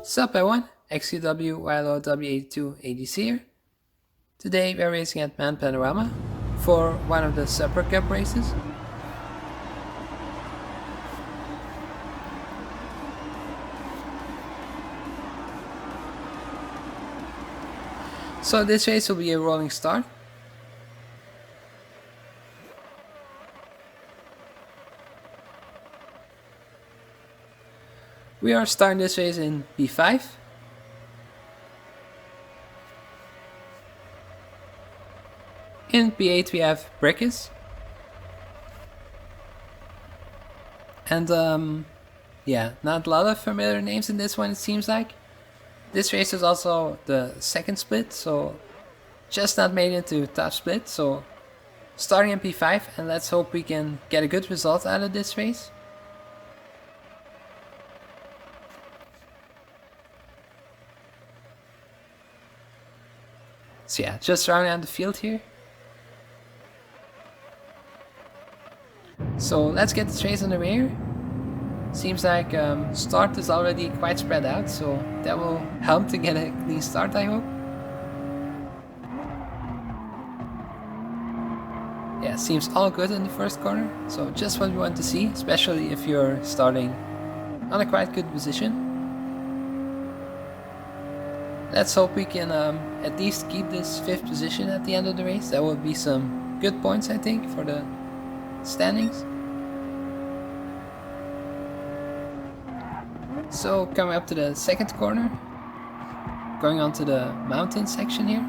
Sup everyone, XQW YLO W82 ADC here. Today we're racing at Mount Panorama for one of the Supra Cup races. So this race will be a rolling start. We are starting this race in P5. In P8 we have Brickis. And yeah, not a lot of familiar names in this one, it seems like. This race is also the second split, so just not made into top split. So starting in P5, and let's hope we can get a good result out of this race. So yeah, just rounding out the field here. So let's get this race on the rear. Seems like start is already quite spread out, so that will help to get a clean start, I hope. Yeah, seems all good in the first corner, so just what we want to see, especially if you're starting on a quite good position. Let's hope we can at least keep this 5th position at the end of the race. That would be some good points, I think, for the standings. So coming up to the second corner, going on to the mountain section here.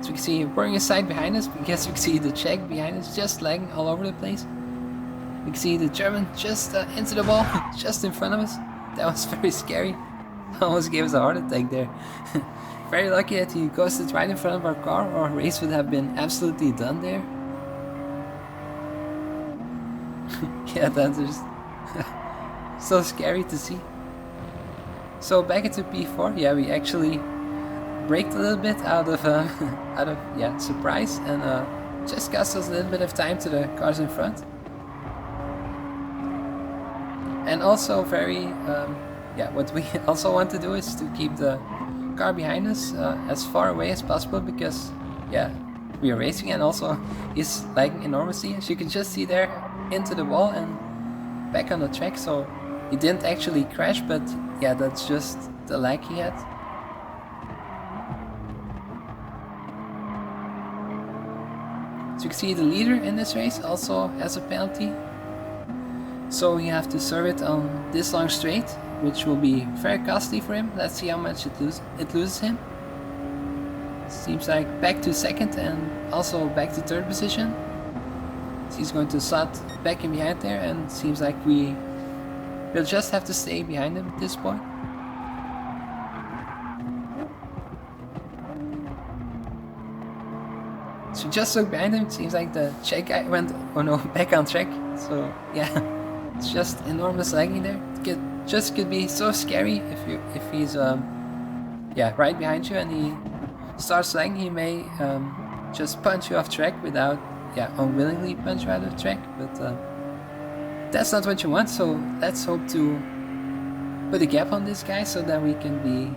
So we can see pouring a side behind us, because we can see the Czech behind us just lagging all over the place. We can see the German just into the wall, just in front of us. That was very scary. Almost gave us a heart attack there. Very lucky that he ghosted right in front of our car, or our race would have been absolutely done there. Yeah, that's just so scary to see. So back into P4, yeah, we actually braked a little bit out of surprise, and just cost us a little bit of time to the cars in front. And also what we also want to do is to keep the car behind us as far away as possible, because yeah, we are racing and also he's lagging enormously, as you can just see there, into the wall and back on the track. So he didn't actually crash, but yeah, that's just the lag he had. So you can see the leader in this race also has a penalty, so you have to serve it on this long straight, which will be very costly for him. Let's see how much it loses him. Seems like back to second and also back to third position. So he's going to slot back in behind there, and seems like we'll just have to stay behind him at this point. So just look behind him, it seems like the Czech guy went, oh no, back on track. So yeah, it's just enormous lagging there. It could be so scary if he's right behind you and he starts lagging. He may just punch you off track without unwillingly punch you out of track, but that's not what you want. So let's hope to put a gap on this guy so that we can be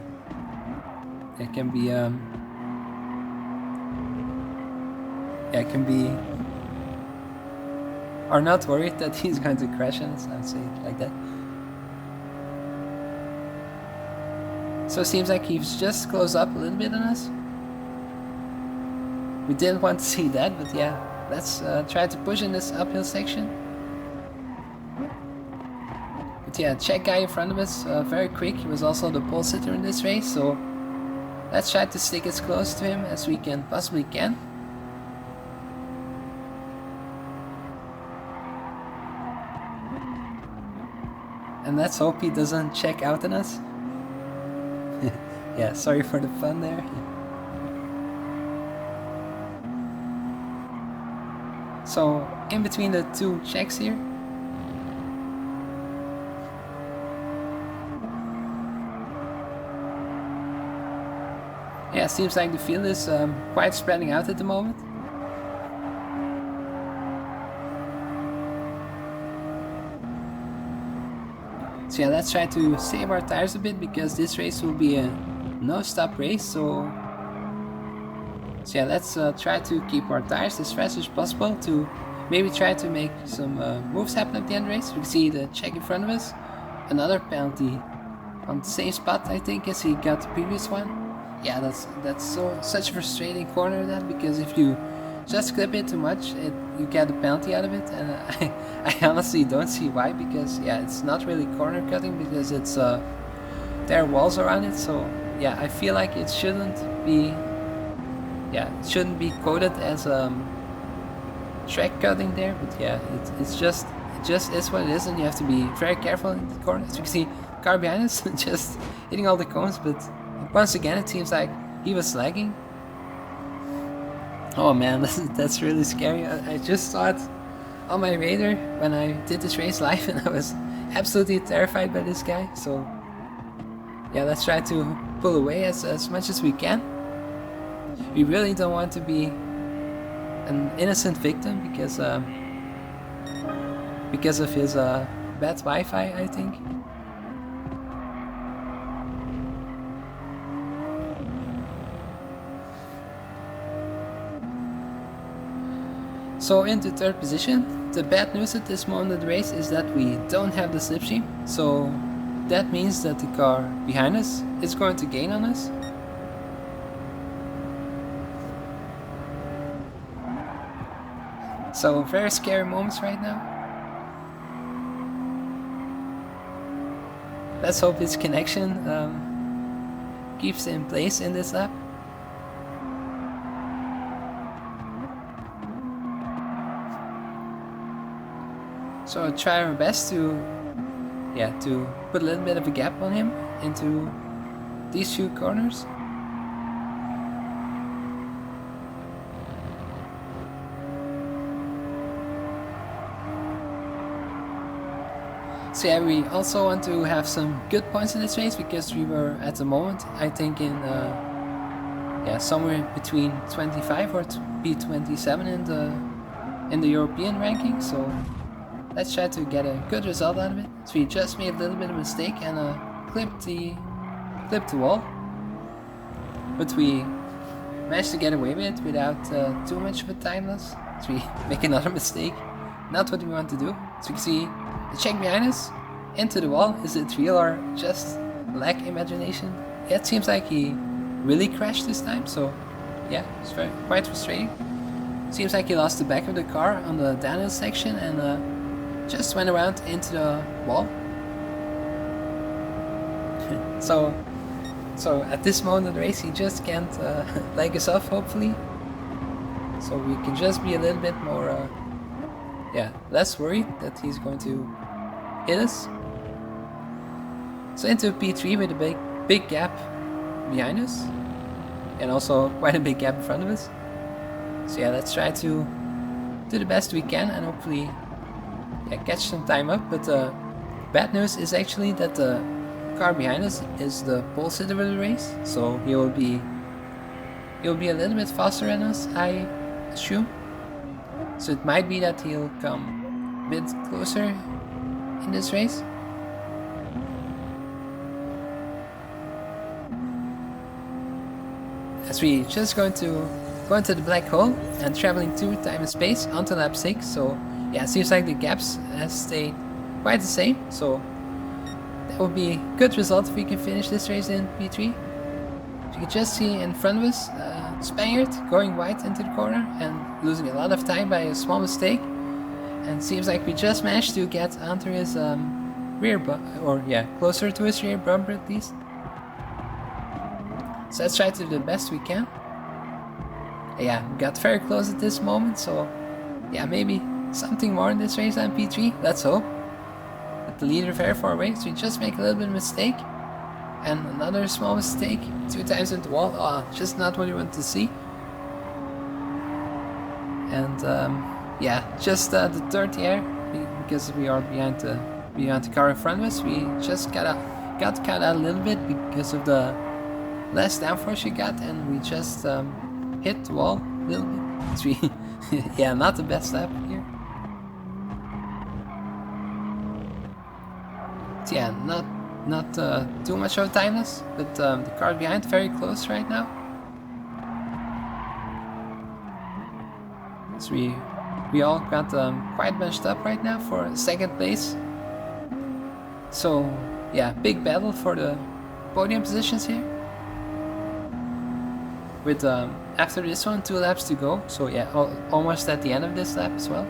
are not worried that he's going to crash on us, I'd say it like that. So it seems like he's just closed up a little bit on us. We didn't want to see that, but yeah, let's try to push in this uphill section. But yeah, Czech guy in front of us, very quick. He was also the pole sitter in this race, so let's try to stick as close to him as we can possibly can. And let's hope he doesn't check out on us. Yeah, sorry for the fun there. So, in between the two Czechs here. Yeah, seems like the field is quite spreading out at the moment. So So yeah, let's try to save our tires a bit, because this race will be a no-stop race. So yeah, let's try to keep our tires as fast as possible to maybe try to make some moves happen at the end of the race. We can see the check in front of us. Another penalty on the same spot, I think, as he got the previous one. Yeah, that's such a frustrating corner, that, because if you just clip it too much, you get a penalty out of it, and I honestly don't see why, because yeah, it's not really corner cutting, because it's there are walls around it. So yeah, I feel like it shouldn't be quoted as track cutting there, but yeah, it just is what it is, and you have to be very careful in the corner. As you can see, car behind us just hitting all the cones, but once again it seems like he was lagging. Oh man, that's really scary. I just saw it on my radar when I did this race live, and I was absolutely terrified by this guy. So yeah, let's try to pull away as much as we can. We really don't want to be an innocent victim because of his bad Wi-Fi, I think. So into third position. The bad news at this moment of the race is that we don't have the slipstream, so that means that the car behind us is going to gain on us. So very scary moments right now. Let's hope his connection keeps in place in this lap. So I'll try our best to put a little bit of a gap on him into these few corners. So yeah, we also want to have some good points in this race, because we were at the moment, I think, in somewhere between 25 or P27 in the European ranking. So let's try to get a good result out of it. So we just made a little bit of a mistake and clipped the wall, but we managed to get away with it without too much of a time loss. So we make another mistake, not what we want to do. So you can see the check behind us into the wall. Is it real or just lack imagination? Yeah, it seems like he really crashed this time. So yeah, it's quite frustrating. Seems like he lost the back of the car on the downhill section and just went around into the wall. So at this moment of the race, he just can't leg us off, hopefully. So we can just be a little bit more, less worried that he's going to hit us. So into P3 with a big gap behind us, and also quite a big gap in front of us. So yeah, let's try to do the best we can and hopefully catch some time up. But bad news is actually that the car behind us is the pole sitter of the race, so he'll be a little bit faster than us, I assume. So it might be that he'll come a bit closer in this race. As we just going to go into the black hole and traveling through time and space onto lap 6. So yeah, it seems like the gaps has stayed quite the same. So that would be a good result if we can finish this race in P3. You can just see in front of us Spaniard going wide into the corner and losing a lot of time by a small mistake. And it seems like we just managed to get onto his rear closer to his rear bumper at least. So let's try to do the best we can. Yeah, we got very close at this moment, so yeah, maybe something more in this race than P3, let's hope. But the leader very far away, so we just make a little bit of a mistake. And another small mistake, 2 times into the wall. Oh, just not what you want to see. And just the third air, because we are behind the car in front of us. We just got caught out a little bit because of the less downforce you got, and we just hit the wall a little bit. So not the best lap here. yeah, not too much of a time loss, but the car behind very close right now. So we all got quite bunched up right now for second place. So yeah, big battle for the podium positions here. With after this one 2 laps to go, so yeah, almost at the end of this lap as well.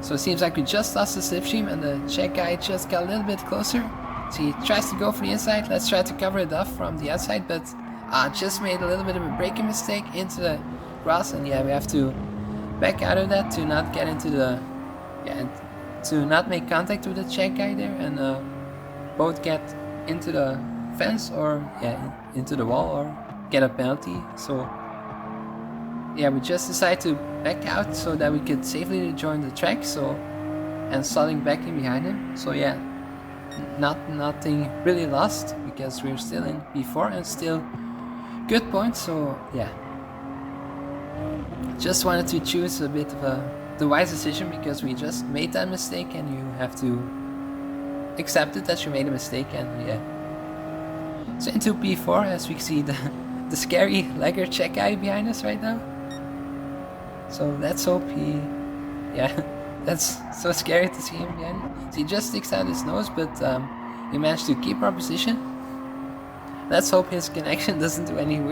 So it seems like we just lost the slipstream and the Czech guy just got a little bit closer. So he tries to go for the inside. Let's try to cover it off from the outside, but just made a little bit of a braking mistake into the grass, and yeah, we have to back out of that to not get into the to not make contact with the Czech guy there, and both get into the fence or into the wall or get a penalty. So yeah, we just decided to back out so that we could safely rejoin the track. So and starting back in behind him. So yeah, nothing really lost because we're still in P4 and still good points. So yeah, just wanted to choose a bit of the wise decision because we just made that mistake, and you have to accept it that you made a mistake. And yeah, so into P4 as we see the scary lagger Czech guy behind us right now. So let's hope he, that's so scary to see him behind. So he just sticks out his nose, but he managed to keep our position. Let's hope his connection doesn't do anything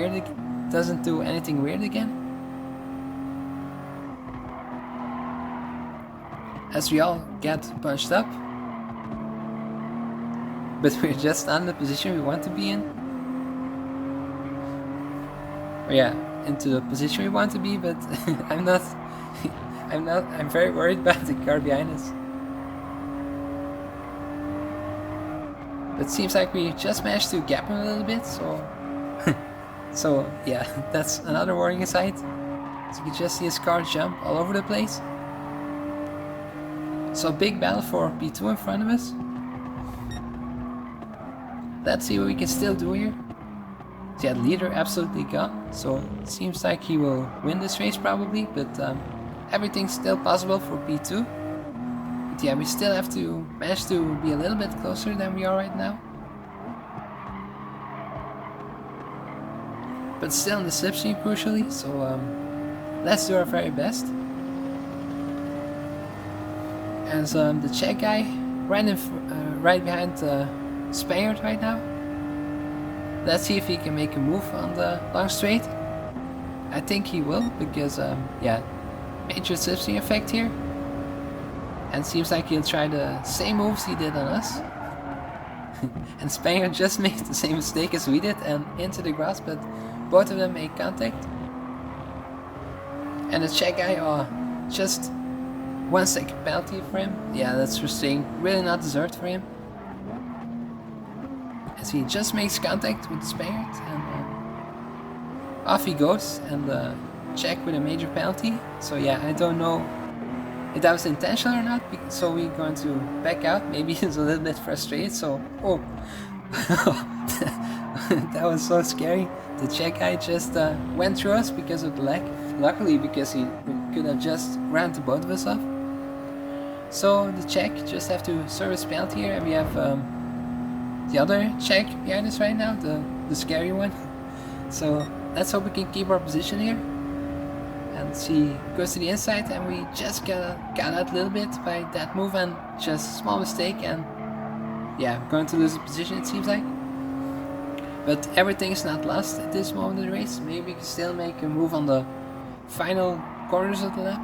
weird again. As we all get bunched up, but we're just not in the position we want to be in. Or yeah, into the position we want to be, but I'm very worried about the car behind us. But it seems like we just managed to gap him a little bit, so yeah, that's another warning sign. So you can just see his car jump all over the place. So big battle for P2 in front of us. Let's see what we can still do here. So yeah, leader absolutely gone. So it seems like he will win this race probably, but everything's still possible for P2. But yeah, we still have to manage to be a little bit closer than we are right now. But still in the slipstream crucially, so let's do our very best. As the Czech guy right behind the Spaniard right now. Let's see if he can make a move on the long straight. I think he will, because yeah, major slipstream effect here. And seems like he'll try the same moves he did on us. And Spaniard just made the same mistake as we did and into the grass, but both of them made contact. And the Czech guy, just 1 second penalty for him. Yeah, that's frustrating. Really not deserved for him. As he just makes contact with the Spaniard, and off he goes, and Czech with a major penalty. So yeah, I don't know if that was intentional or not, so we're going to back out. Maybe he's a little bit frustrated, so that was so scary. The Czech guy just went through us because of the lag. Luckily, because he could have just ran the both of us off. So the Czech just have to service penalty here, and we have the other Czech behind us right now, the scary one. So let's hope we can keep our position here. And she goes to the inside, and we just got out a little bit by that move, and just small mistake, and yeah, going to lose the position it seems like. But everything's not lost at this moment of the race. Maybe we can still make a move on the final corners of the lap.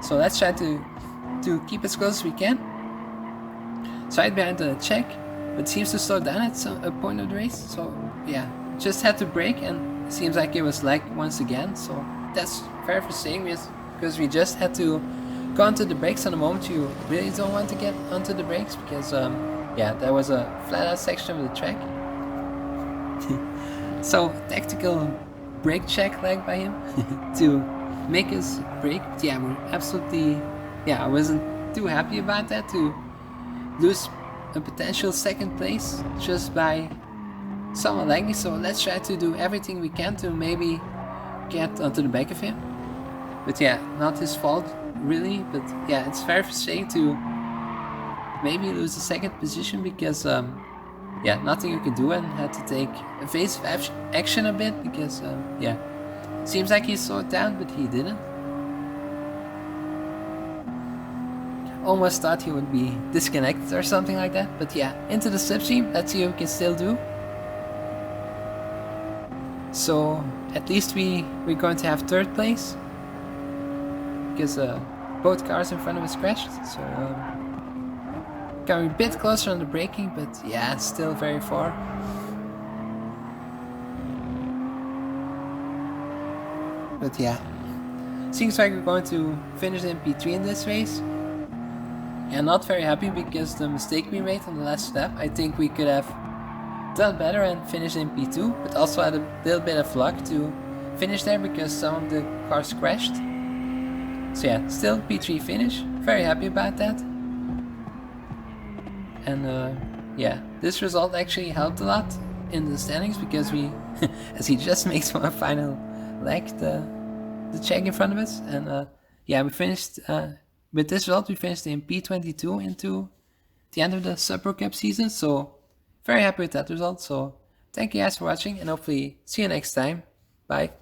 So let's try to keep as close as we can. So right behind the Czech, but seems to slow down at a point of the race. So yeah, just had to brake, and it seems like it was lag once again. So that's very frustrating because we just had to go onto the brakes on the moment you really don't want to get onto the brakes, because yeah, there was a flat out section of the track. So tactical brake check lag by him to make us brake. But yeah, we're absolutely, I wasn't too happy about that, to lose a potential second place just by someone lagging. So let's try to do everything we can to maybe get onto the back of him. But yeah, not his fault really. But yeah, it's very frustrating to maybe lose the second position because yeah, nothing you can do and had to take evasive action a bit because yeah, seems like he slowed down, but he didn't. Almost thought he would be disconnected or something like that, but yeah, into the slipstream. Let's see what we can still do. So at least we're going to have third place because both cars in front of us crashed. So coming a bit closer on the braking, but yeah, still very far. But yeah, seems like we're going to finish in P3 in this race. And not very happy because the mistake we made on the last lap. I think we could have done better and finished in P2, but also had a little bit of luck to finish there because some of the cars crashed. So yeah, still P3 finish. Very happy about that. And yeah, this result actually helped a lot in the standings because we, as he just makes one final leg, the check in front of us, and yeah, we finished with this result. We finished in P22 into the end of the Supra Cup season. So very happy with that result. So thank you guys for watching, and hopefully see you next time. Bye.